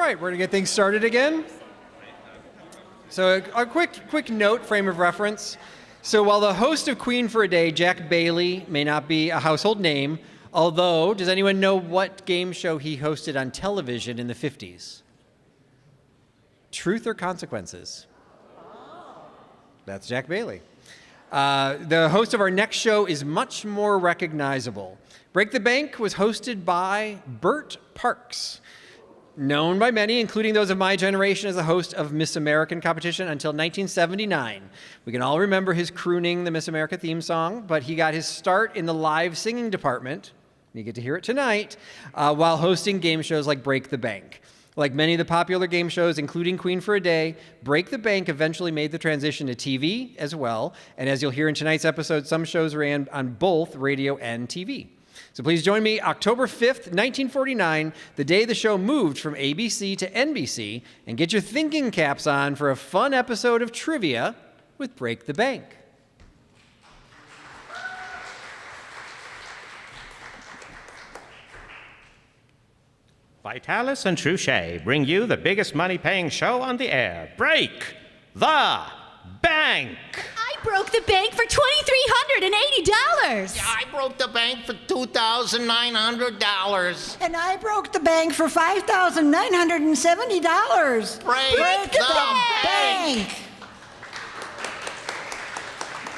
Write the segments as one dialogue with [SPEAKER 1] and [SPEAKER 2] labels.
[SPEAKER 1] right, we're going to get things started again. So a quick note, frame of reference. So while the host of Queen for a Day, Jack Bailey, may not be a household name, although, does anyone know what game show he hosted on television in the 50s? Truth or Consequences? That's Jack Bailey. The host of our next show is much more recognizable. Break the Bank was hosted by Bert Parks, known by many, including those of my generation, as the host of Miss American competition until 1979. We can all remember his crooning the Miss America theme song, but he got his start in the live singing department, and you get to hear it tonight, while hosting game shows like Break the Bank. Like many of the popular game shows, including Queen for a Day, Break the Bank eventually made the transition to TV as well, and as you'll hear in tonight's episode, some shows ran on both radio and TV. So please join me October 5th, 1949, the day the show moved from ABC to NBC, and get your thinking caps on for a fun episode of trivia with Break the Bank.
[SPEAKER 2] Vitalis and Truchet bring you the biggest money-paying show on the air, Break the Bank.
[SPEAKER 3] I broke the bank for $2,380.
[SPEAKER 4] Yeah, I broke the bank for $2,900.
[SPEAKER 5] And I broke the bank for $5,970.
[SPEAKER 4] Break the bank.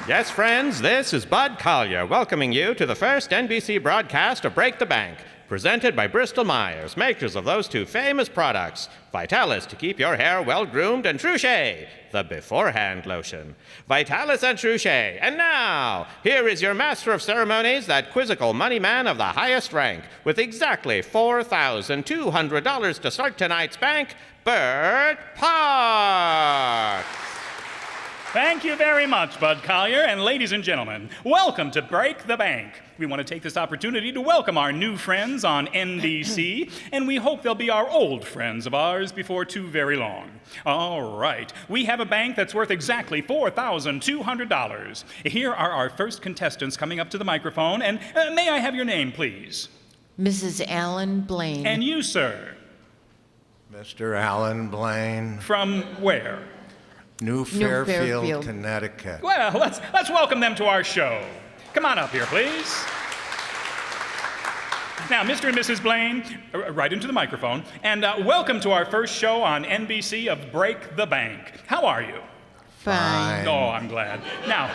[SPEAKER 2] Yes, friends, this is Bud Collier welcoming you to the first NBC broadcast of Break the Bank, presented by Bristol-Myers, makers of those two famous products, Vitalis to keep your hair well-groomed, and Truchet, the beforehand lotion. Vitalis and Truchet. And now, here is your master of ceremonies, that quizzical money man of the highest rank, with exactly $4,200 to start tonight's bank, Bert Parks.
[SPEAKER 6] Thank you very much, Bud Collier, and ladies and gentlemen, welcome to Break the Bank. We want to take this opportunity to welcome our new friends on NBC, and we hope they'll be our old friends of ours before too very long. All right, we have a bank that's worth exactly $4,200. Here are our first contestants coming up to the microphone, and may I have your name, please?
[SPEAKER 7] Mrs. Allen Blaine.
[SPEAKER 6] And you, sir?
[SPEAKER 8] Mr. Alan Blaine.
[SPEAKER 6] From where?
[SPEAKER 8] New Fairfield, Connecticut.
[SPEAKER 6] Well, let's welcome them to our show. Come on up here, please. Now, Mr. and Mrs. Blaine, right into the microphone, and welcome to our first show on NBC of Break the Bank. How are you?
[SPEAKER 7] Fine.
[SPEAKER 6] Oh, I'm glad. Now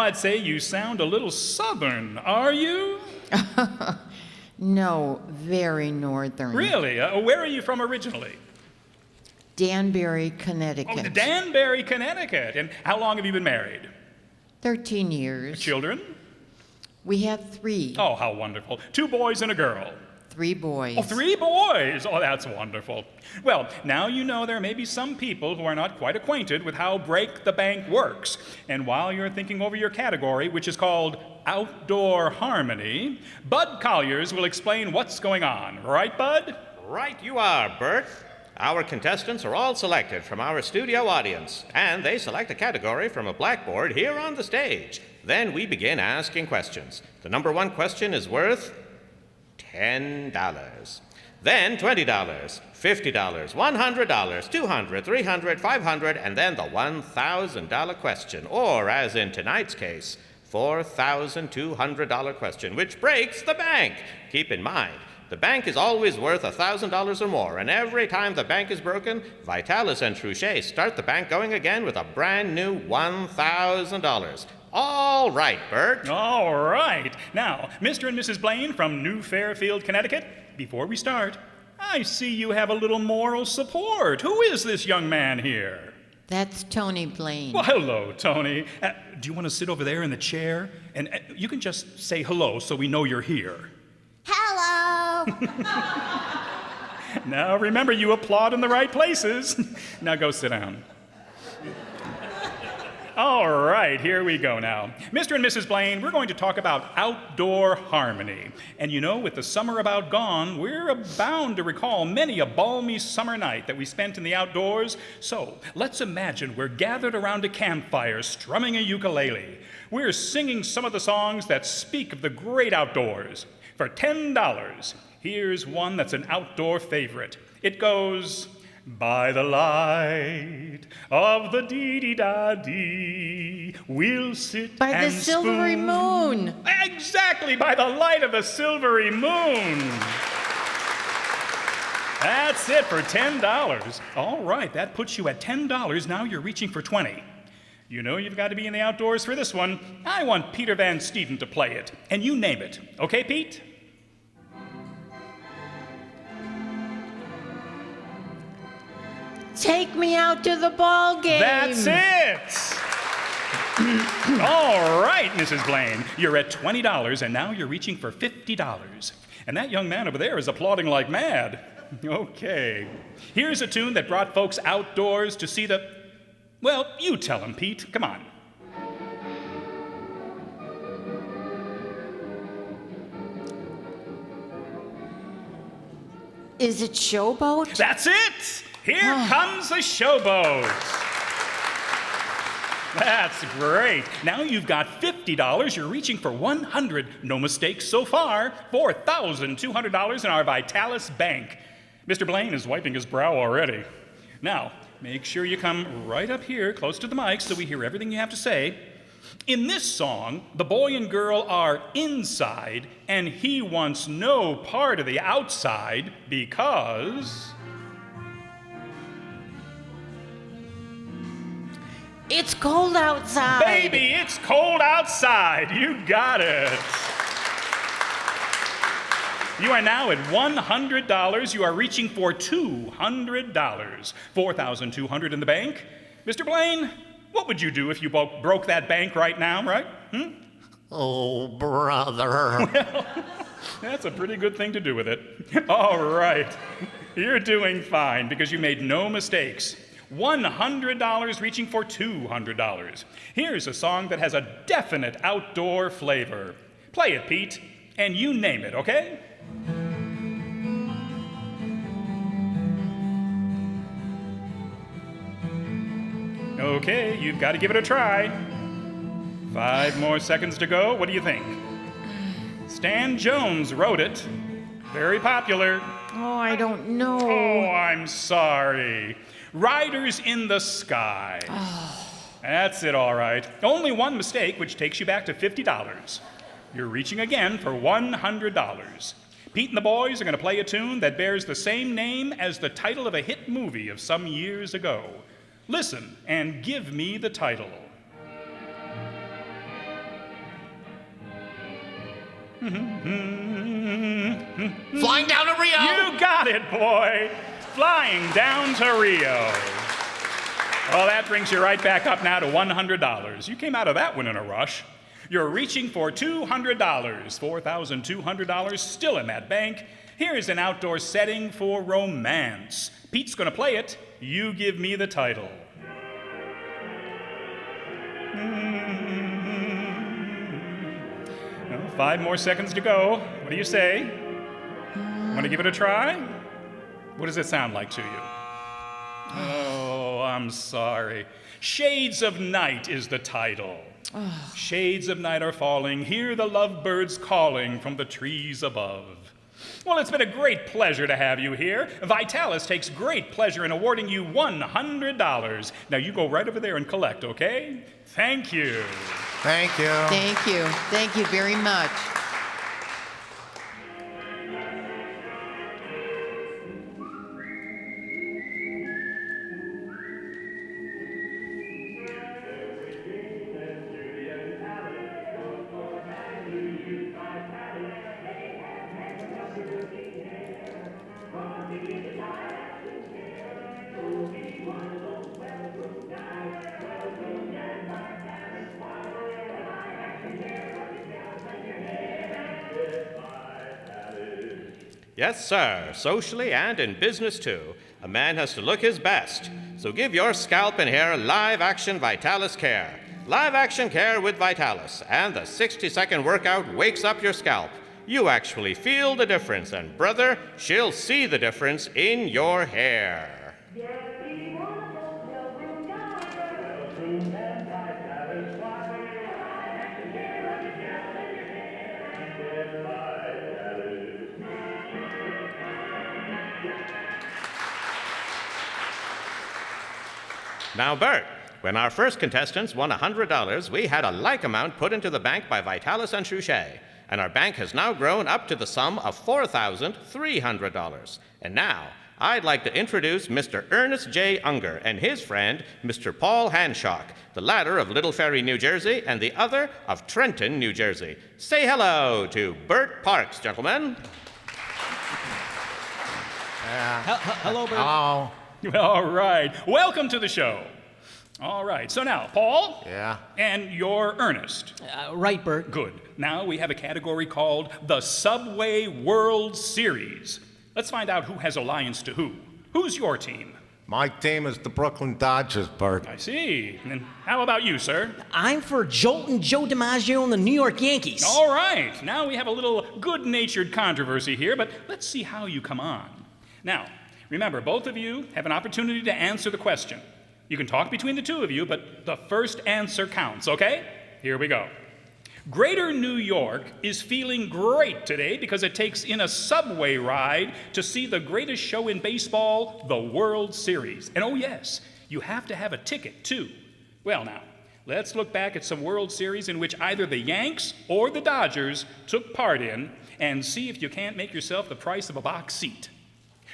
[SPEAKER 6] I'd say you sound a little southern, are you?
[SPEAKER 7] No, very northern.
[SPEAKER 6] Really? Where are you from originally?
[SPEAKER 7] Danbury, Connecticut.
[SPEAKER 6] Oh, Danbury, Connecticut. And how long have you been married?
[SPEAKER 7] 13 years.
[SPEAKER 6] Children?
[SPEAKER 7] We have 3.
[SPEAKER 6] Oh, how wonderful. 2 boys and a girl.
[SPEAKER 7] 3 boys.
[SPEAKER 6] Oh, 3 boys! Oh, that's wonderful. Well, now you know there may be some people who are not quite acquainted with how Break the Bank works. And while you're thinking over your category, which is called Outdoor Harmony, Bud Colliers will explain what's going on. Right, Bud?
[SPEAKER 2] Right you are, Bert. Our contestants are all selected from our studio audience, and they select a category from a blackboard here on the stage. Then we begin asking questions. The number 1 question is worth $10. Then $20, $50, $100, $200, $300, $500, and then the $1,000 question, or as in tonight's case, $4,200 question, which breaks the bank. Keep in mind, the bank is always worth $1,000 or more, and every time the bank is broken, Vitalis and Truchet start the bank going again with a brand new $1,000. All right, Bert.
[SPEAKER 6] All right. Now, Mr. and Mrs. Blaine from New Fairfield, Connecticut, before we start, I see you have a little moral support. Who is this young man here?
[SPEAKER 7] That's Tony Blaine.
[SPEAKER 6] Well, hello, Tony. Do you want to sit over there in the chair? And you can just say hello so we know you're here.
[SPEAKER 3] Hello.
[SPEAKER 6] Now, remember, you applaud in the right places. Now go sit down. All right, here we go now. Mr. and Mrs. Blaine, we're going to talk about outdoor harmony. And you know, with the summer about gone, we're bound to recall many a balmy summer night that we spent in the outdoors. So let's imagine we're gathered around a campfire strumming a ukulele. We're singing some of the songs that speak of the great outdoors. For $10, Here's one that's an outdoor favorite. It goes, by the light of the dee-dee-da-dee, we'll sit
[SPEAKER 7] By
[SPEAKER 6] and
[SPEAKER 7] the silvery
[SPEAKER 6] spoon.
[SPEAKER 7] moon.
[SPEAKER 6] Exactly, by the light of the silvery moon. That's it for $10. All right, that puts you at $10. Now you're reaching for 20. You know you've got to be in the outdoors for this one. I want Peter Van Steeden to play it, and you name it. Okay, Pete?
[SPEAKER 7] Take me out to the ball game.
[SPEAKER 6] That's it! All right, Mrs. Blaine, you're at $20, and now you're reaching for $50. And that young man over there is applauding like mad. Okay. Here's a tune that brought folks outdoors to see the... Well, you tell him, Pete. Come on.
[SPEAKER 7] Is it Showboat?
[SPEAKER 6] That's it! Here comes the showboat. That's great. Now you've got $50. You're reaching for $100. No mistakes so far. $4,200 in our Vitalis Bank. Mr. Blaine is wiping his brow already. Now, make sure you come right up here, close to the mic, so we hear everything you have to say. In this song, the boy and girl are inside, and he wants no part of the outside because...
[SPEAKER 7] It's cold outside.
[SPEAKER 6] Baby, it's cold outside. You got it. You are now at $100. You are reaching for $200. $4,200 in the bank. Mr. Blaine, what would you do if you broke that bank right now, right?
[SPEAKER 4] Oh, brother.
[SPEAKER 6] Well, that's a pretty good thing to do with it. All right. You're doing fine because you made no mistakes. $100 reaching for $200. Here's a song that has a definite outdoor flavor. Play it, Pete, and you name it, okay? Okay, you've got to give it a try. 5 more seconds to go. What do you think? Stan Jones wrote it. Very popular.
[SPEAKER 7] Oh, I don't know.
[SPEAKER 6] Oh, I'm sorry. Riders in the Sky. That's it, all right. Only one mistake, which takes you back to $50. You're reaching again for $100. Pete and the boys are going to play a tune that bears the same name as the title of a hit movie of some years ago. Listen and give me the title.
[SPEAKER 4] Flying down to Rio.
[SPEAKER 6] You got it, boy. Flying down to Rio. Well, that brings you right back up now to $100. You came out of that one in a rush. You're reaching for $200. $4,200 still in that bank. Here's an outdoor setting for romance. Pete's going to play it. You give me the title. 5 more seconds to go. What do you say? Want to give it a try? What does it sound like to you? Oh, I'm sorry. Shades of Night is the title. Shades of night are falling. Hear the lovebirds calling from the trees above. Well, it's been a great pleasure to have you here. Vitalis takes great pleasure in awarding you $100. Now, you go right over there and collect, okay? Thank you.
[SPEAKER 8] Thank you.
[SPEAKER 7] Thank you. Thank you very much.
[SPEAKER 2] Yes, sir. Socially and in business, too. A man has to look his best. So give your scalp and hair live-action Vitalis care. Live-action care with Vitalis. And the 60-second workout wakes up your scalp. You actually feel the difference. And, brother, she'll see the difference in your hair. Now, Bert, when our first contestants won $100, we had a like amount put into the bank by Vitalis and Chouchet, and our bank has now grown up to the sum of $4,300. And now, I'd like to introduce Mr. Ernest J. Unger and his friend, Mr. Paul Hanshock, the latter of Little Ferry, New Jersey, and the other of Trenton, New Jersey. Say hello to Bert Parks, gentlemen.
[SPEAKER 5] Hello, Bert.
[SPEAKER 8] Oh,
[SPEAKER 6] All right. Welcome to the show. All right. So now, Paul.
[SPEAKER 8] yeah.
[SPEAKER 6] And you're Ernest.
[SPEAKER 5] Right, Bert.
[SPEAKER 6] Good. Now we have a category called the Subway World Series. Let's find out who has alliance to who. Who's your team?
[SPEAKER 8] My team is the Brooklyn Dodgers, Bert.
[SPEAKER 6] I see. And how about you, sir?
[SPEAKER 5] I'm for Joltin' Joe DiMaggio and the New York Yankees.
[SPEAKER 6] All right. Now we have a little good-natured controversy here, but let's see how you come on. Now, remember, both of you have an opportunity to answer the question. You can talk between the two of you, but the first answer counts, okay? Here we go. Greater New York is feeling great today because it takes in a subway ride to see the greatest show in baseball, the World Series. And oh yes, you have to have a ticket too. Well now, let's look back at some World Series in which either the Yanks or the Dodgers took part in and see if you can't make yourself the price of a box seat.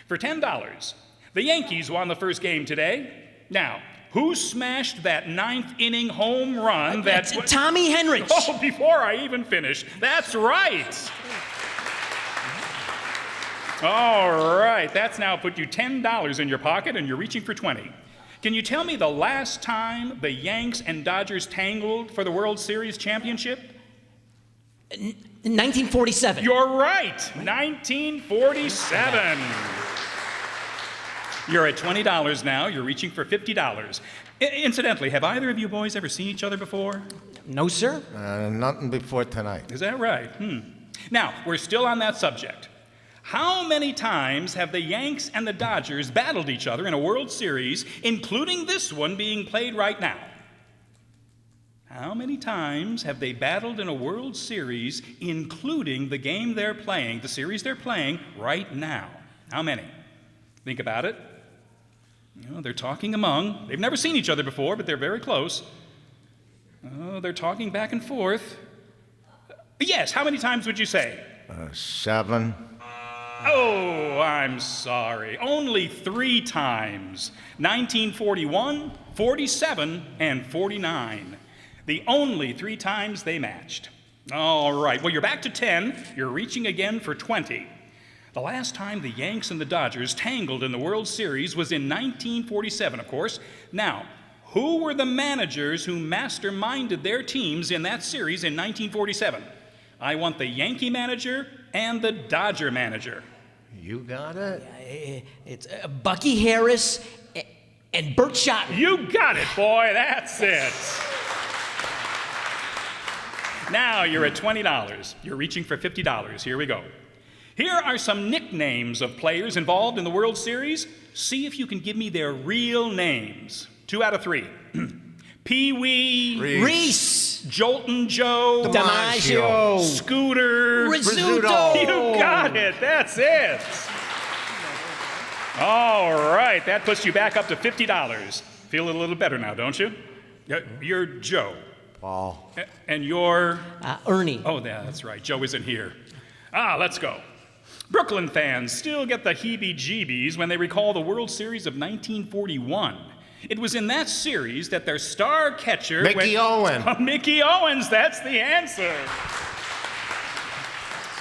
[SPEAKER 6] For $10, the Yankees won the first game today. Now, who smashed that ninth inning home run that...
[SPEAKER 5] Tommy Henrich.
[SPEAKER 6] Oh, before I even finish. That's right. All right, that's now put you $10 in your pocket and you're reaching for 20. Can you tell me the last time the Yanks and Dodgers tangled for the World Series championship?
[SPEAKER 5] 1947.
[SPEAKER 6] You're right, 1947. You're at $20 now. You're reaching for $50. Incidentally, have either of you boys ever seen each other before?
[SPEAKER 5] No, sir.
[SPEAKER 8] Nothing before tonight.
[SPEAKER 6] Is that right? Now, we're still on that subject. How many times have the Yanks and the Dodgers battled each other in a World Series, including this one being played right now? How many times have they battled in a World Series, including the game they're playing, the series they're playing right now? How many? Think about it. You know, they're talking among. They've never seen each other before, but they're very close. Oh, they're talking back and forth. Yes, how many times would you say?
[SPEAKER 8] 7.
[SPEAKER 6] Oh, I'm sorry. Only 3 times. 1941, 47, and 49. The only 3 times they matched. All right, well, you're back to 10. You're reaching again for 20. The last time the Yanks and the Dodgers tangled in the World Series was in 1947, of course. Now, who were the managers who masterminded their teams in that series in 1947? I want the Yankee manager and the Dodger manager.
[SPEAKER 8] You got it?
[SPEAKER 5] It's Bucky Harris and Bert Schotten.
[SPEAKER 6] You got it, boy. That's it. Now you're at $20. You're reaching for $50. Here we go. Here are some nicknames of players involved in the World Series. See if you can give me their real names. 2 out of 3. Pee-wee.
[SPEAKER 5] Reese.
[SPEAKER 6] Joltin' Joe.
[SPEAKER 5] DiMaggio.
[SPEAKER 6] Scooter.
[SPEAKER 5] Rizzuto.
[SPEAKER 6] You got it. That's it. All right. That puts you back up to $50. Feel a little better now, don't you? You're Joe.
[SPEAKER 8] Paul.
[SPEAKER 6] And you're...
[SPEAKER 5] Ernie.
[SPEAKER 6] Oh, yeah, that's right. Joe isn't here. Let's go. Brooklyn fans still get the heebie-jeebies when they recall the World Series of 1941. It was in that series that their star catcher...
[SPEAKER 8] Mickey Owen.
[SPEAKER 6] Mickey Owens, that's the answer.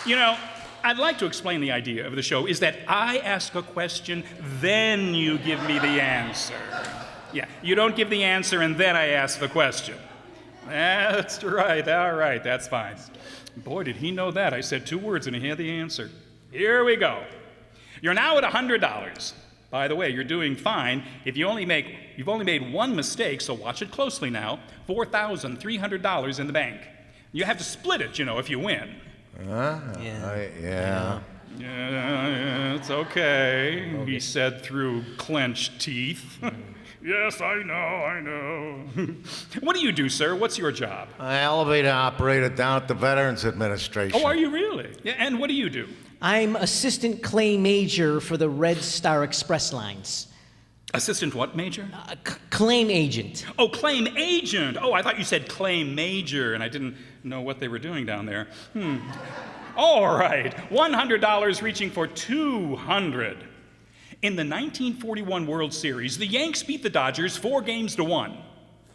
[SPEAKER 6] You know, I'd like to explain the idea of the show is that I ask a question, then you give me the answer. Yeah, you don't give the answer and then I ask the question. That's right, all right, that's fine. Boy, did he know that. I said 2 words and he had the answer. Here we go. You're now at $100. By the way, you're doing fine. You've only made 1 mistake, so watch it closely now. $4,300 in the bank. You have to split it, you know, if you win.
[SPEAKER 8] Yeah.
[SPEAKER 6] Yeah, it's okay, he said through clenched teeth. Yes, I know. What do you do, sir? What's your job?
[SPEAKER 8] Elevator operator down at the Veterans Administration.
[SPEAKER 6] Oh, are you really? Yeah, and what do you do?
[SPEAKER 5] I'm assistant clay major for the Red Star Express lines.
[SPEAKER 6] Assistant what, Major?
[SPEAKER 5] Claim agent.
[SPEAKER 6] Oh, claim agent. Oh, I thought you said claim major, and I didn't know what they were doing down there. All right, $100 reaching for $200. In the 1941 World Series, the Yanks beat the Dodgers 4-1.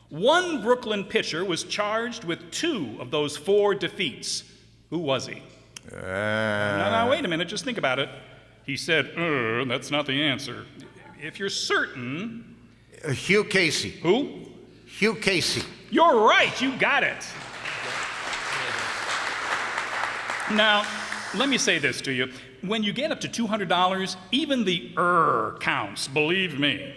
[SPEAKER 6] One Brooklyn pitcher was charged with 2 of those 4 defeats. Who was he? Now, wait a minute, just think about it. He said, that's not the answer. If you're certain...
[SPEAKER 8] Hugh Casey.
[SPEAKER 6] Who?
[SPEAKER 8] Hugh Casey.
[SPEAKER 6] You're right, you got it. Now, let me say this to you. When you get up to $200, even the counts, believe me.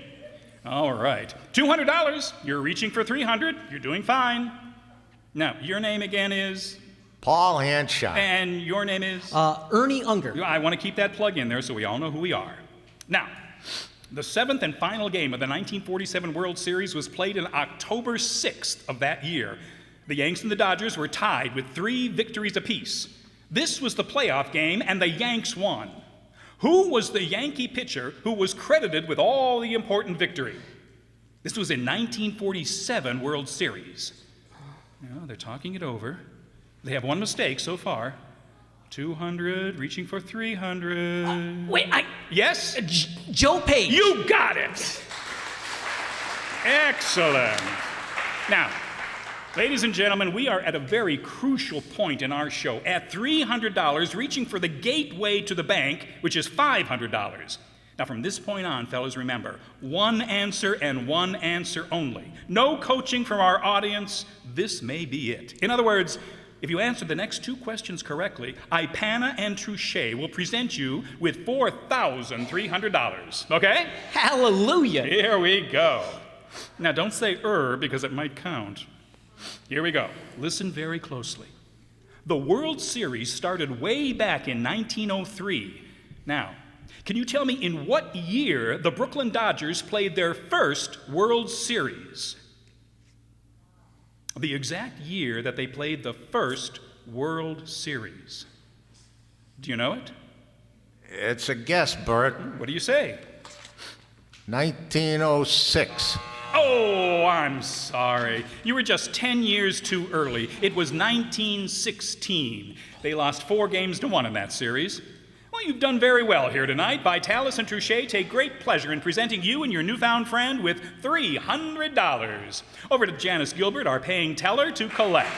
[SPEAKER 6] All right, $200, you're reaching for $300, you're doing fine. Now, your name again is?
[SPEAKER 8] Paul Handshot.
[SPEAKER 6] And your name is?
[SPEAKER 5] Ernie Unger.
[SPEAKER 6] I want to keep that plug in there so we all know who we are. Now, the 7th and final game of the 1947 World Series was played on October 6th of that year. The Yanks and the Dodgers were tied with 3 victories apiece. This was the playoff game, and the Yanks won. Who was the Yankee pitcher who was credited with all the important victory? This was in 1947 World Series. Now, they're talking it over. They have one mistake so far. 200, reaching for 300. Yes?
[SPEAKER 5] Joe Page.
[SPEAKER 6] You got it! Excellent. Now, ladies and gentlemen, we are at a very crucial point in our show. At $300, reaching for the gateway to the bank, which is $500. Now, from this point on, fellas, remember, one answer and one answer only. No coaching from our audience. This may be it. In other words, if you answer the next 2 questions correctly, Ipana and Trouche will present you with $4,300. Okay?
[SPEAKER 5] Hallelujah.
[SPEAKER 6] Here we go. Now, don't say because it might count. Here we go. Listen very closely. The World Series started way back in 1903. Now, can you tell me in what year the Brooklyn Dodgers played their first World Series? The exact year that they played the first World Series. Do you know it?
[SPEAKER 8] It's a guess, Bert.
[SPEAKER 6] What do you say?
[SPEAKER 8] 1906.
[SPEAKER 6] Oh, I'm sorry. You were just 10 years too early. It was 1916. They lost 4-1 in that series. Well, you've done very well here tonight. Vitalis and Trouche take great pleasure in presenting you and your newfound friend with $300. Over to Janice Gilbert, our paying teller, to collect.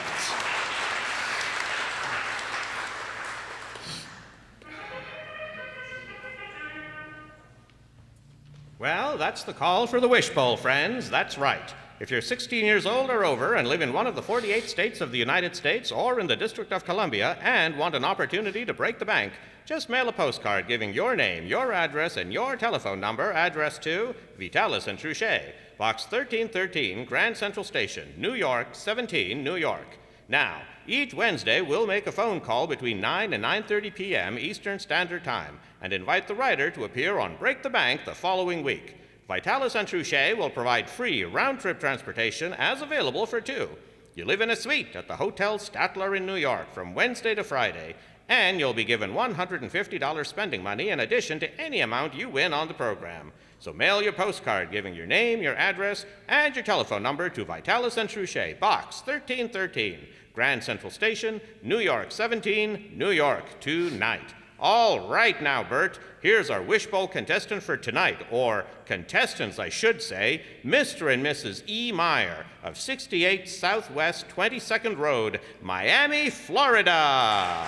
[SPEAKER 2] Well, that's the call for the Wish Bowl, friends. That's right. If you're 16 years old or over and live in one of the 48 states of the United States or in the District of Columbia and want an opportunity to break the bank, just mail a postcard giving your name, your address, and your telephone number addressed to Vitalis and Trouche, Box 1313, Grand Central Station, New York, 17, New York. Now, each Wednesday we'll make a phone call between 9 and 9:30 p.m. Eastern Standard Time and invite the writer to appear on Break the Bank the following week. Vitalis and Trouche will provide free round-trip transportation as available for 2. You live in a suite at the Hotel Statler in New York from Wednesday to Friday, and you'll be given $150 spending money in addition to any amount you win on the program. So mail your postcard giving your name, your address, and your telephone number to Vitalis and Trouche, Box 1313, Grand Central Station, New York 17, New York, tonight. All right now, Bert, here's our Wish Bowl contestant for tonight, or contestants, I should say, Mr. and Mrs. E. Meyer of 68 Southwest 22nd Road, Miami, Florida.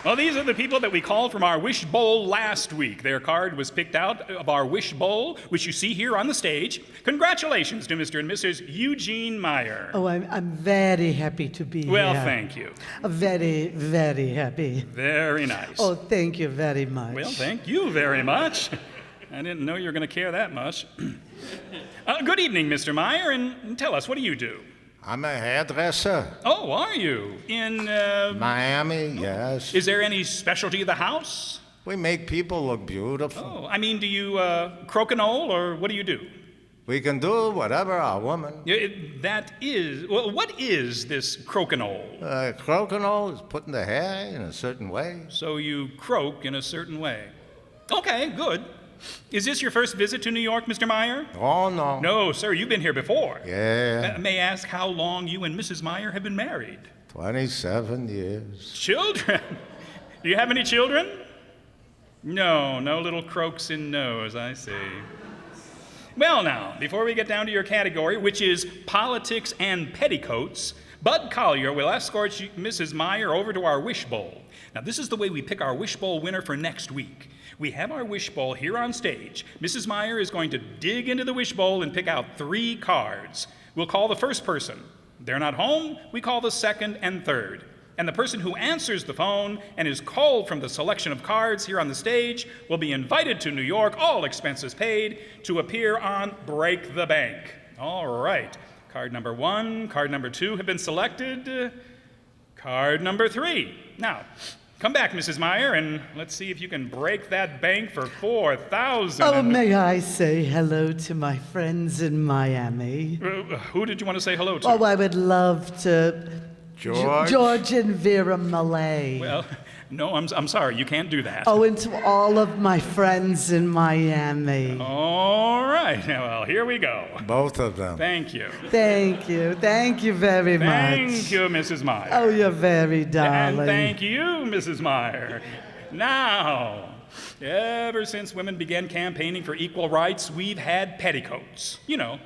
[SPEAKER 6] Well, these are the people that we called from our Wish Bowl last week. Their card was picked out of our Wish Bowl, which you see here on the stage. Congratulations to Mr. and Mrs. Eugene Meyer.
[SPEAKER 9] Oh, I'm very happy to be
[SPEAKER 6] Well,
[SPEAKER 9] here.
[SPEAKER 6] thank you.
[SPEAKER 9] Very, very happy.
[SPEAKER 6] Very nice.
[SPEAKER 9] Oh, thank you very much.
[SPEAKER 6] Well, thank you very much. I didn't know you were going to care that much. Good evening, Mr. Meyer, and tell us, what do you do?
[SPEAKER 8] I'm a hairdresser.
[SPEAKER 6] Oh, are you? In,
[SPEAKER 8] Miami, yes.
[SPEAKER 6] Is there any specialty of the house?
[SPEAKER 8] We make people look beautiful.
[SPEAKER 6] Oh, I mean, do you crokinole, or what do you do?
[SPEAKER 8] We can do whatever our woman.
[SPEAKER 6] Well, what is this crokinole?
[SPEAKER 8] Crokinole is putting the hair in a certain way.
[SPEAKER 6] So you croak in a certain way. Okay, good. Is this your first visit to New York, Mr. Meyer?
[SPEAKER 8] Oh, no.
[SPEAKER 6] No, sir, you've been here before.
[SPEAKER 8] Yeah.
[SPEAKER 6] May I ask how long you and Mrs. Meyer have been married?
[SPEAKER 8] 27 years.
[SPEAKER 6] Children? Do you have any children? No little croaks in nose, I see. Well, now, before we get down to your category, which is politics and petticoats, Bud Collier will escort Mrs. Meyer over to our wish bowl. Now, this is the way we pick our wish bowl winner for next week. We have our wish bowl here on stage. Mrs. Meyer is going to dig into the wish bowl and pick out 3 cards. We'll call the first person. If they're not home, we call the second and third. And the person who answers the phone and is called from the selection of cards here on the stage will be invited to New York, all expenses paid, to appear on Break the Bank. All right. Card number 1, card number 2 have been selected. Card number 3. Now, come back, Mrs. Meyer, and let's see if you can break that bank for $4,000.
[SPEAKER 9] Oh, may I say hello to my friends in Miami?
[SPEAKER 6] Who did you want to say hello to?
[SPEAKER 9] Oh, I would love to.
[SPEAKER 8] George?
[SPEAKER 9] George and Vera Malay.
[SPEAKER 6] Well, no, I'm sorry, you can't do that.
[SPEAKER 9] Oh, and to all of my friends in Miami.
[SPEAKER 6] All right, well, here we go.
[SPEAKER 8] Both of them.
[SPEAKER 6] Thank you.
[SPEAKER 9] Thank you. Thank you very much.
[SPEAKER 6] Thank you, Mrs. Meyer.
[SPEAKER 9] Oh, you're very darling.
[SPEAKER 6] And thank you, Mrs. Meyer. Now, ever since women began campaigning for equal rights, we've had petticoats. You know,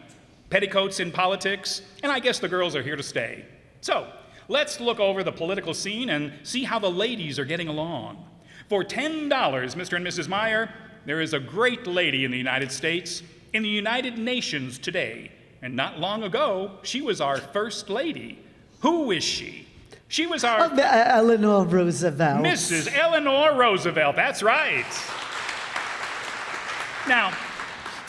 [SPEAKER 6] petticoats in politics, and I guess the girls are here to stay. So, let's look over the political scene and see how the ladies are getting along. For $10, Mr. and Mrs. Meyer, there is a great lady in the United States, in the United Nations today, and not long ago, she was our first lady. Who is she? She was our...
[SPEAKER 9] Eleanor Roosevelt.
[SPEAKER 6] Mrs. Eleanor Roosevelt, that's right. Now,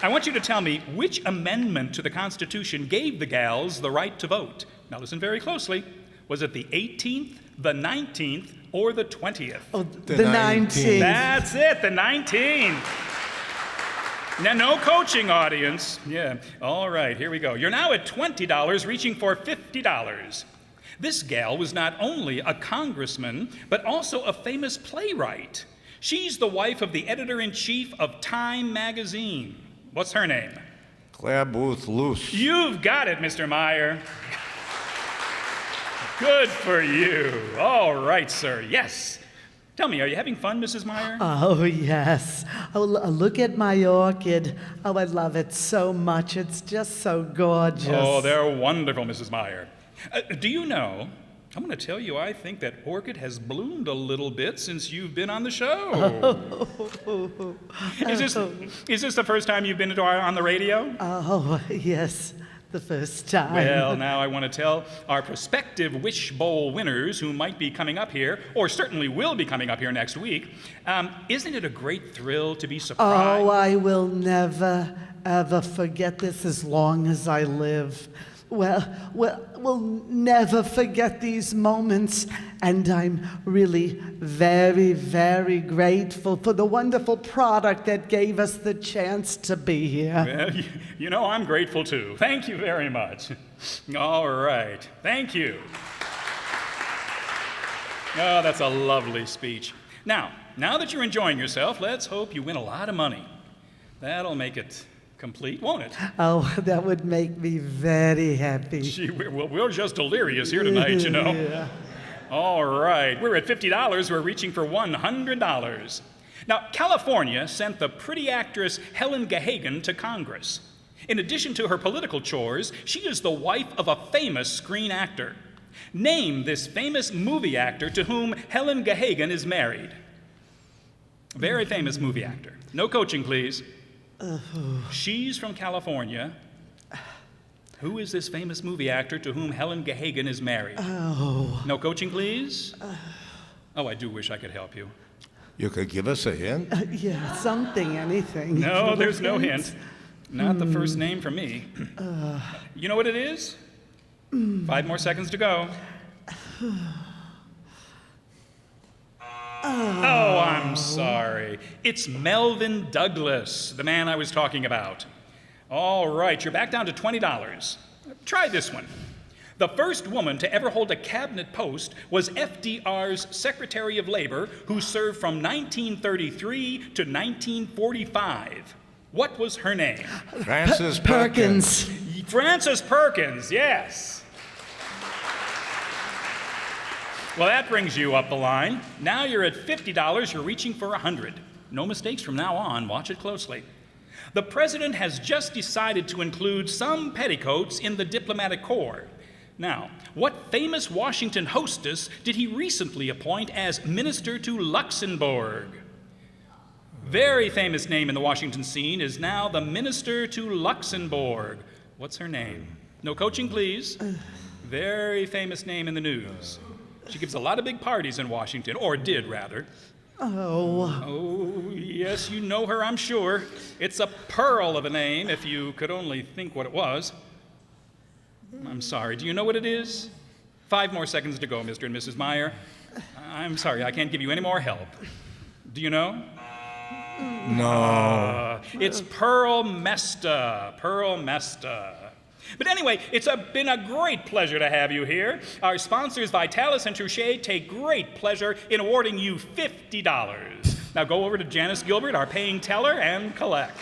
[SPEAKER 6] I want you to tell me which amendment to the Constitution gave the gals the right to vote. Now listen very closely. Was it the 18th, the 19th, or the 20th?
[SPEAKER 9] Oh, the 19th.
[SPEAKER 6] That's it, the 19th. Now, no coaching, audience. Yeah, all right, here we go. You're now at $20, reaching for $50. This gal was not only a congressman, but also a famous playwright. She's the wife of the editor-in-chief of Time magazine. What's her name?
[SPEAKER 8] Claire Booth Luce.
[SPEAKER 6] You've got it, Mr. Meyer. Good for you. All right, sir. Yes. Tell me, are you having fun, Mrs. Meyer?
[SPEAKER 9] Oh, yes. Oh, look at my orchid. Oh, I love it so much. It's just so gorgeous.
[SPEAKER 6] Oh, they're wonderful, Mrs. Meyer. Do you know, I'm going to tell you, I think that orchid has bloomed a little bit since you've been on the show. Is this the first time you've been on the radio?
[SPEAKER 9] Oh, yes. The first time.
[SPEAKER 6] Well, now I want to tell our prospective Wish Bowl winners who might be coming up here, or certainly will be coming up here next week, isn't it a great thrill to be surprised?
[SPEAKER 9] Oh, I will never, ever forget this as long as I live. We'll never forget these moments, and I'm really very, very grateful for the wonderful product that gave us the chance to be here.
[SPEAKER 6] Well, you know, I'm grateful too. Thank you very much. All right. Thank you. Oh, that's a lovely speech. Now that you're enjoying yourself, let's hope you win a lot of money. That'll make it complete, won't it?
[SPEAKER 9] Oh, that would make me very happy.
[SPEAKER 6] Gee, we're just delirious here tonight, you know.
[SPEAKER 9] Yeah.
[SPEAKER 6] All right, we're at $50. We're reaching for $100. Now, California sent the pretty actress Helen Gahagan to Congress. In addition to her political chores, she is the wife of a famous screen actor. Name this famous movie actor to whom Helen Gahagan is married. Very famous movie actor. No coaching, please. She's from California. Who is this famous movie actor to whom Helen Gahagan is married?
[SPEAKER 9] Oh.
[SPEAKER 6] No coaching, please? Oh, I do wish I could help you.
[SPEAKER 8] You could give us a hint?
[SPEAKER 9] Yeah, something, anything.
[SPEAKER 6] No, there's no hint. Not the first name for me. You know what it is? 5 more seconds to go. Oh, I'm sorry. It's Melvin Douglas, the man I was talking about. All right, you're back down to $20. Try this one. The first woman to ever hold a cabinet post was FDR's Secretary of Labor, who served from 1933 to 1945. What was her name?
[SPEAKER 8] Francis
[SPEAKER 9] Perkins.
[SPEAKER 6] Frances Perkins, yes. Well, that brings you up the line. Now you're at $50, you're reaching for $100. No mistakes from now on, watch it closely. The president has just decided to include some petticoats in the diplomatic corps. Now, what famous Washington hostess did he recently appoint as minister to Luxembourg? Very famous name in the Washington scene is now the minister to Luxembourg. What's her name? No coaching, please. Very famous name in the news. She gives a lot of big parties in Washington, or did, rather. Oh, yes, you know her, I'm sure. It's a pearl of a name, if you could only think what it was. I'm sorry, do you know what it is? 5 more seconds to go, Mr. and Mrs. Meyer. I'm sorry, I can't give you any more help. Do you know?
[SPEAKER 8] No.
[SPEAKER 6] It's Pearl Mesta. Pearl Mesta. But anyway, it's been a great pleasure to have you here. Our sponsors, Vitalis and Touché, take great pleasure in awarding you $50. Now go over to Janice Gilbert, our paying teller, and collect.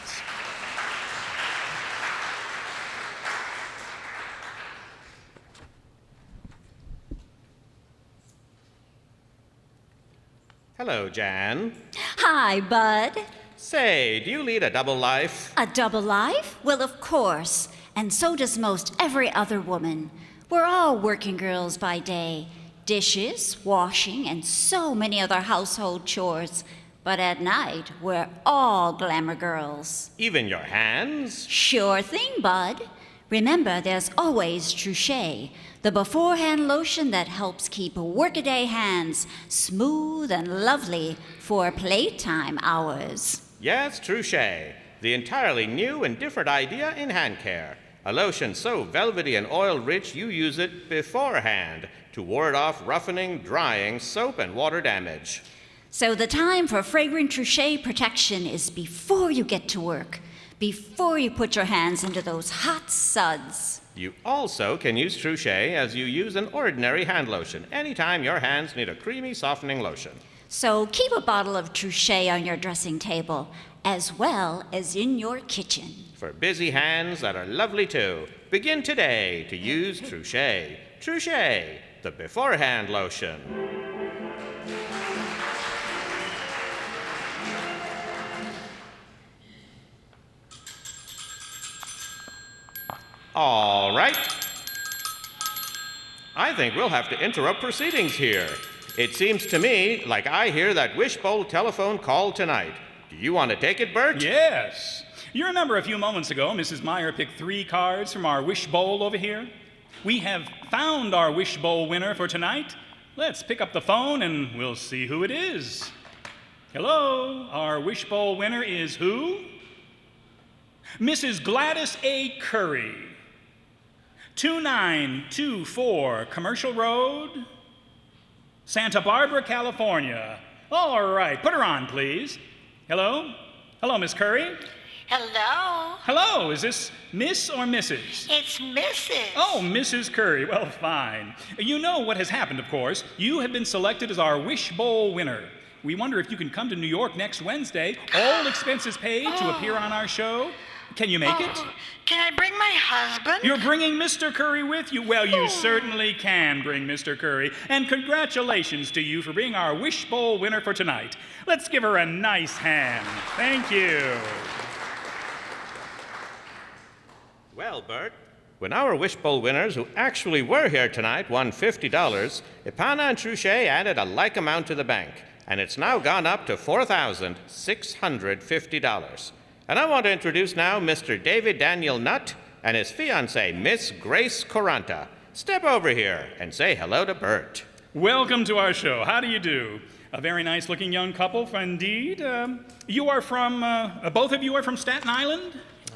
[SPEAKER 2] Hello, Jan.
[SPEAKER 3] Hi, Bud.
[SPEAKER 2] Say, do you lead a double life?
[SPEAKER 3] A double life? Well, of course. And so does most every other woman. We're all working girls by day. Dishes, washing, and so many other household chores. But at night, we're all glamour girls.
[SPEAKER 2] Even your hands?
[SPEAKER 3] Sure thing, Bud. Remember, there's always Touché, the beforehand lotion that helps keep workaday hands smooth and lovely for playtime hours.
[SPEAKER 2] Yes, Touché. The entirely new and different idea in hand care. A lotion so velvety and oil-rich you use it beforehand to ward off roughening, drying, soap, and water damage.
[SPEAKER 3] So the time for fragrant Touché protection is before you get to work, before you put your hands into those hot suds.
[SPEAKER 2] You also can use Touché as you use an ordinary hand lotion anytime your hands need a creamy, softening lotion.
[SPEAKER 3] So keep a bottle of Touché on your dressing table, as well as in your kitchen.
[SPEAKER 2] For busy hands that are lovely too, begin today to use Touché. Touché, the beforehand lotion. All right. I think we'll have to interrupt proceedings here. It seems to me like I hear that wishbowl telephone call tonight. Do you want to take it, Bert?
[SPEAKER 6] Yes. You remember a few moments ago, Mrs. Meyer picked 3 cards from our wishbowl over here? We have found our wishbowl winner for tonight. Let's pick up the phone and we'll see who it is. Hello, our wishbowl winner is who? Mrs. Gladys A. Curry. 2924 Commercial Road, Santa Barbara, California. All right, put her on, please. Hello? Hello, Miss Curry?
[SPEAKER 10] Hello?
[SPEAKER 6] Hello, is this Miss or Mrs.?
[SPEAKER 10] It's Mrs.
[SPEAKER 6] Oh, Mrs. Curry. Well, fine. You know what has happened, of course. You have been selected as our wishbowl winner. We wonder if you can come to New York next Wednesday, all expenses paid, to appear on our show. Can you make it?
[SPEAKER 10] Can I bring my husband?
[SPEAKER 6] You're bringing Mr. Curry with you? Well, you certainly can bring Mr. Curry. And congratulations to you for being our wishbowl winner for tonight. Let's give her a nice hand. Thank you.
[SPEAKER 2] Well, Bert, when our wishbowl winners who actually were here tonight won $50, Ipana and Touché added a like amount to the bank, and it's now gone up to $4,650. And I want to introduce now Mr. David Daniel Nutt and his fiancée, Miss Grace Coranta. Step over here and say hello to Bert.
[SPEAKER 6] Welcome to our show. How do you do? A very nice-looking young couple, indeed. You are from, both of you are from Staten Island?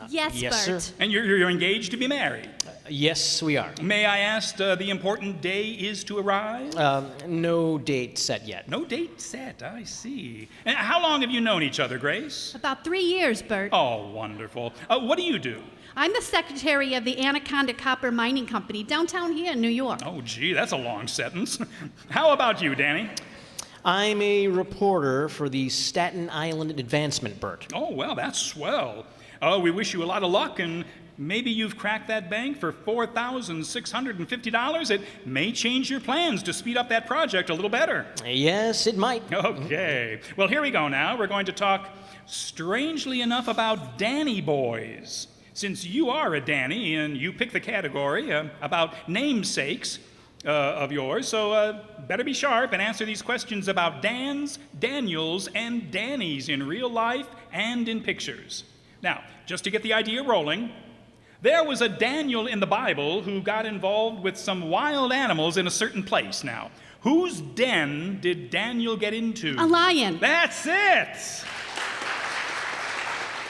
[SPEAKER 3] Yes,
[SPEAKER 5] yes,
[SPEAKER 3] Bert.
[SPEAKER 5] sir.
[SPEAKER 6] And you're engaged to be married?
[SPEAKER 5] Yes, we are.
[SPEAKER 6] May I ask the important day is to arrive?
[SPEAKER 5] No date set yet.
[SPEAKER 6] No date set, I see. And how long have you known each other, Grace?
[SPEAKER 11] About 3 years, Bert.
[SPEAKER 6] Oh, wonderful. What do you do?
[SPEAKER 11] I'm the secretary of the Anaconda Copper Mining Company downtown here in New York.
[SPEAKER 6] Oh, gee, that's a long sentence. How about you, Danny?
[SPEAKER 5] I'm a reporter for the Staten Island Advancement, Bert.
[SPEAKER 6] Oh, well, that's swell. We wish you a lot of luck, and maybe you've cracked that bank for $4,650. It may change your plans to speed up that project a little better.
[SPEAKER 5] Yes, it might.
[SPEAKER 6] Okay. Well, here we go now. We're going to talk, strangely enough, about Danny boys. Since you are a Danny and you pick the category about namesakes of yours, so better be sharp and answer these questions about Dans, Daniels, and Dannies in real life and in pictures. Now, just to get the idea rolling, there was a Daniel in the Bible who got involved with some wild animals in a certain place. Now, whose den did Daniel get into?
[SPEAKER 11] A lion.
[SPEAKER 6] That's it!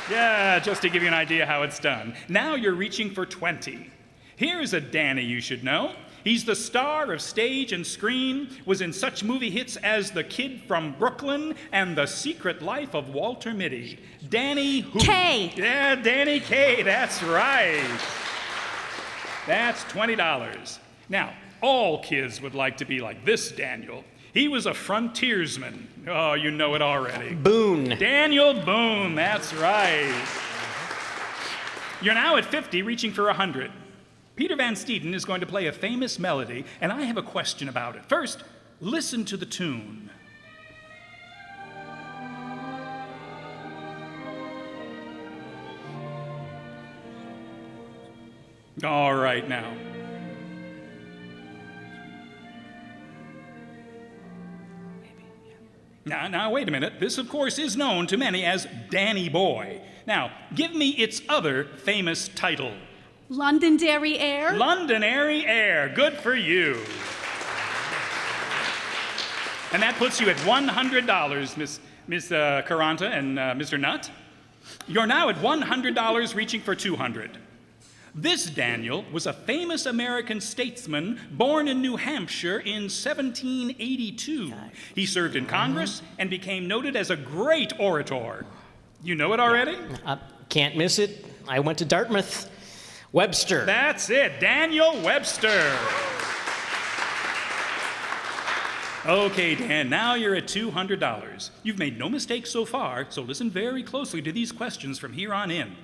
[SPEAKER 6] Yeah, just to give you an idea how it's done. Now you're reaching for 20. Here's a Danny you should know. He's the star of stage and screen, was in such movie hits as The Kid from Brooklyn and The Secret Life of Walter Mitty. Danny who?
[SPEAKER 11] K.
[SPEAKER 6] Yeah, Danny K, that's right. That's $20. Now, all kids would like to be like this Daniel. He was a frontiersman. Oh, you know it already.
[SPEAKER 5] Boone.
[SPEAKER 6] Daniel Boone, that's right. You're now at 50, reaching for 100. Peter Van Steeden is going to play a famous melody, and I have a question about it. First, listen to the tune. All right, now. Now, wait a minute. This, of course, is known to many as Danny Boy. Now, give me its other famous title.
[SPEAKER 11] Londonderry Air.
[SPEAKER 6] Londonderry Air. Good for you. And that puts you at $100, Miss Caranta and Mr. Nutt. You're now at $100, reaching for 200. This Daniel was a famous American statesman born in New Hampshire in 1782. He served in Congress and became noted as a great orator. You know it already?
[SPEAKER 5] Can't miss it. I went to Dartmouth. Webster.
[SPEAKER 6] That's it, Daniel Webster. Okay, Dan, now you're at $200. You've made no mistakes so far, so listen very closely to these questions from here on in.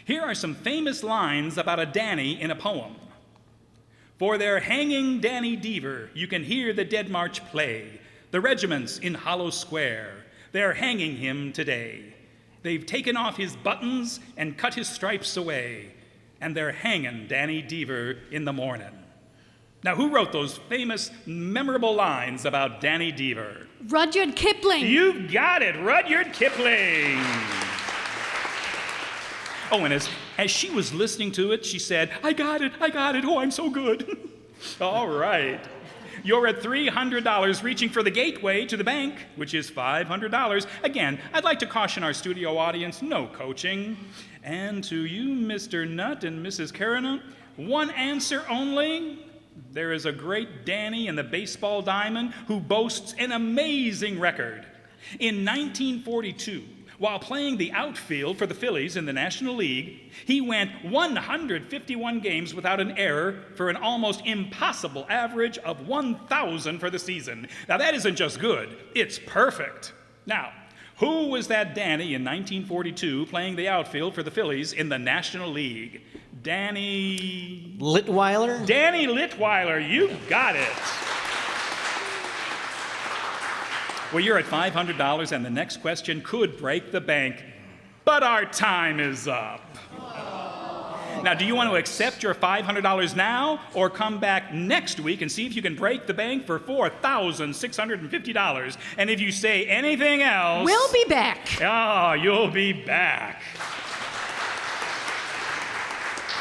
[SPEAKER 6] Here are some famous lines about a Danny in a poem. For their hanging Danny Deever, you can hear the Dead March play. The regiments in Hollow Square, they're hanging him today. They've taken off his buttons and cut his stripes away, and they're hanging Danny Deever in the morning. Now, who wrote those famous, memorable lines about Danny Deever?
[SPEAKER 11] Rudyard Kipling.
[SPEAKER 6] You've got it, Rudyard Kipling. Oh, and as she was listening to it, she said, I got it, oh, I'm so good. All right. You're at $300, reaching for the gateway to the bank, which is $500. Again, I'd like to caution our studio audience, no coaching. And to you, Mr. Nutt and Mrs. Carana, one answer only. There is a great Danny in the baseball diamond who boasts an amazing record. In 1942, while playing the outfield for the Phillies in the National League, he went 151 games without an error for an almost impossible average of 1,000 for the season. Now, that isn't just good, it's perfect. Now, who was that Danny in 1942 playing the outfield for the Phillies in the National League? Danny
[SPEAKER 5] Litweiler?
[SPEAKER 6] Danny Litweiler, you got it. Well, you're at $500, and the next question could break the bank, but our time is up. Now, do you want to accept your $500 now, or come back next week and see if you can break the bank for $4,650? And if you say anything else...
[SPEAKER 11] We'll be back.
[SPEAKER 6] Oh, you'll be back.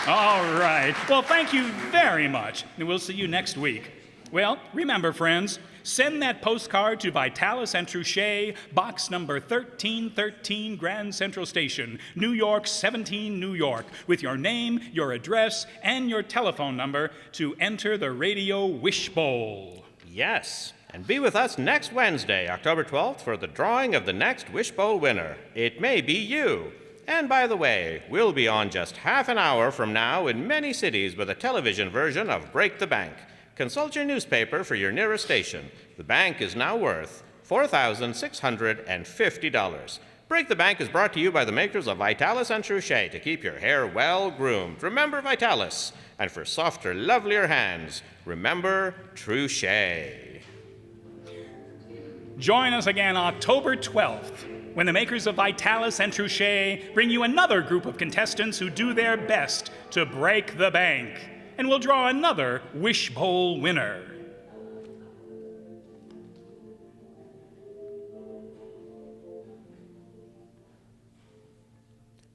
[SPEAKER 6] All right. Well, thank you very much, and we'll see you next week. Well, remember, friends, Send that postcard to Vitalis and Truchet, box number 1313, Grand Central Station, New York, 17, New York, with your name, your address, and your telephone number to enter the Radio Wish Bowl.
[SPEAKER 2] Yes, and be with us next Wednesday, October 12th, for the drawing of the next Wish Bowl winner. It may be you. And by the way, we'll be on just half an hour from now in many cities with a television version of Break the Bank. Consult your newspaper for your nearest station. The bank is now worth $4,650. Break the Bank is brought to you by the makers of Vitalis and Truchet to keep your hair well groomed. Remember Vitalis. And for softer, lovelier hands, remember Truchet.
[SPEAKER 6] Join us again October 12th when the makers of Vitalis and Truchet bring you another group of contestants who do their best to break the bank. And we'll draw another Wish Bowl winner.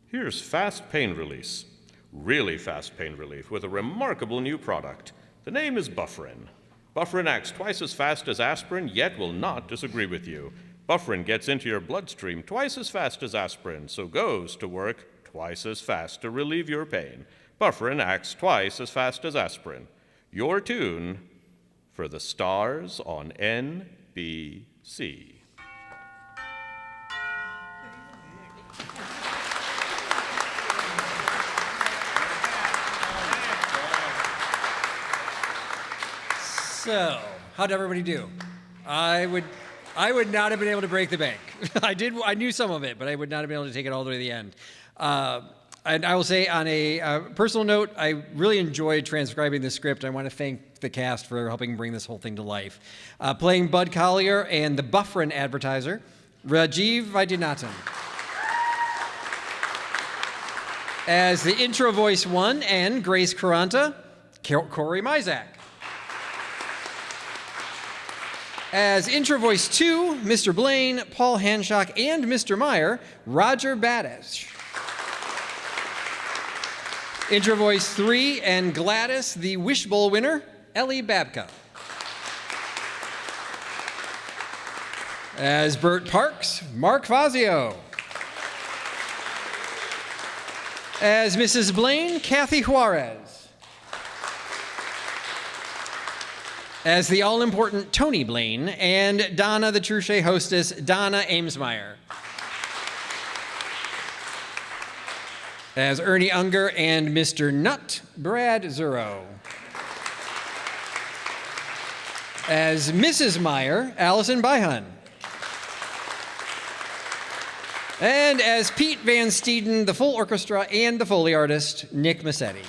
[SPEAKER 2] Here's fast pain release. Really fast pain relief with a remarkable new product. The name is Bufferin. Bufferin acts twice as fast as aspirin, yet will not disagree with you. Bufferin gets into your bloodstream twice as fast as aspirin, so goes to work twice as fast to relieve your pain. Bufferin acts twice as fast as aspirin. Your tune for the stars on NBC.
[SPEAKER 1] So, how'd everybody do? I would not have been able to break the bank. I knew some of it, but I would not have been able to take it all the way to the end. And I will say, on a personal note, I really enjoyed transcribing the script. I want to thank the cast for helping bring this whole thing to life. Playing Bud Collier and the Bufferin advertiser, Rajiv Vaidyanathan. As the intro voice 1 and Grace Caranta, Corey Mizak. As intro voice 2, Mr. Blaine, Paul Hanshock, and Mr. Meyer, Roger Badish. Intro voice 3 and Gladys, the Wish Bowl winner, Ellie Babka. As Bert Parks, Mark Fazio. As Mrs. Blaine, Kathy Juarez. As the all-important Tony Blaine, and Donna, the Truchet hostess, Donna Amesmeyer. As Ernie Unger and Mr. Nutt, Brad Zuro. As Mrs. Meyer, Allison Byhun. And as Pete Van Steeden, the full orchestra and the Foley artist, Nick Massetti.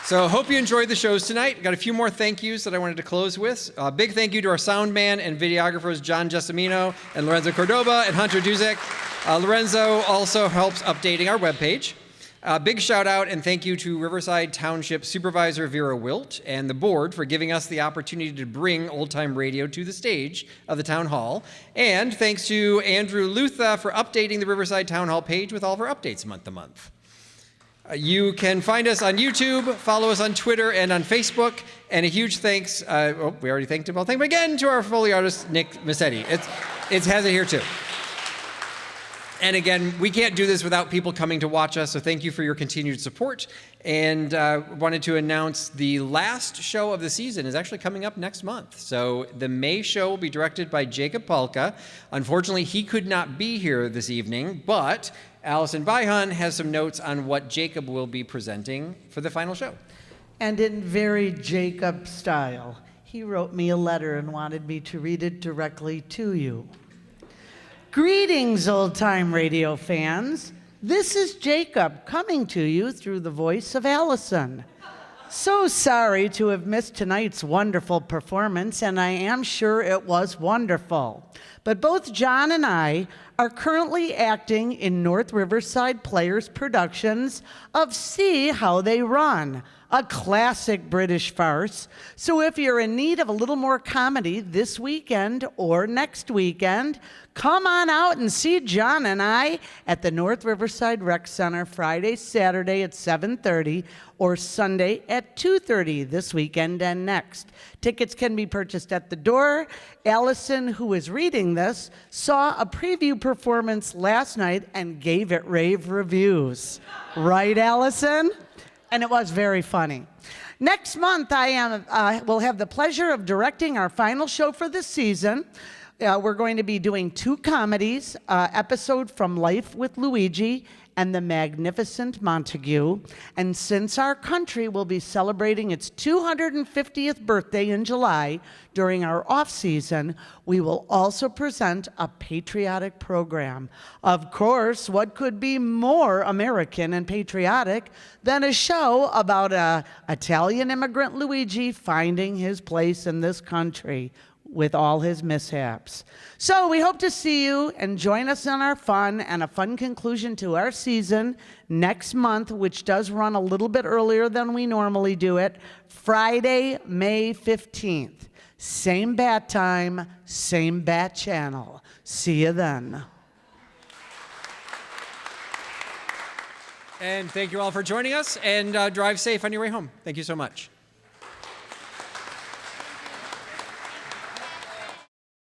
[SPEAKER 1] So hope you enjoyed the shows tonight. Got a few more thank yous that I wanted to close with. A big thank you to our sound man and videographers, John Jessamino and Lorenzo Cordoba and Hunter Duzek. Lorenzo also helps updating our webpage. Big shout out and thank you to Riverside Township Supervisor Vera Wilt and the board for giving us the opportunity to bring old-time radio to the stage of the town hall. And thanks to Andrew Lutha for updating the Riverside Town Hall page with all of our updates month to month. You can find us on YouTube, follow us on Twitter and on Facebook, and a huge thanks, we already thanked him, I'll thank him again, to our Foley artist, Nick Massetti. It has it here too. And again, we can't do this without people coming to watch us, so thank you for your continued support. And wanted to announce the last show of the season is actually coming up next month. So the May show will be directed by Jacob Palka. Unfortunately, he could not be here this evening, but Allison Byhun has some notes on what Jacob will be presenting for the final show.
[SPEAKER 9] And in very Jacob style, he wrote me a letter and wanted me to read it directly to you. Greetings, old-time radio fans. This is Jacob coming to you through the voice of Allison. So sorry to have missed tonight's wonderful performance, and I am sure it was wonderful. But both John and I are currently acting in North Riverside Players productions of See How They Run, a classic British farce. So if you're in need of a little more comedy this weekend or next weekend, come on out and see John and I at the North Riverside Rec Center Friday, Saturday at 7:30 or Sunday at 2:30 this weekend and next. Tickets can be purchased at the door. Allison, who is reading this, saw a preview performance last night and gave it rave reviews. Right, Allison? And it was very funny. Next month, I will have the pleasure of directing our final show for the season. We're going to be doing 2 comedies, episode from Life with Luigi and The Magnificent Montague. And since our country will be celebrating its 250th birthday in July during our off season, we will also present a patriotic program. Of course, what could be more American and patriotic than a show about an Italian immigrant Luigi finding his place in this country with all his mishaps. So we hope to see you and join us in our fun and a fun conclusion to our season next month, which does run a little bit earlier than we normally do it, Friday, May 15th. Same bat time, same bat channel. See you then.
[SPEAKER 1] And thank you all for joining us, and drive safe on your way home. Thank you so much.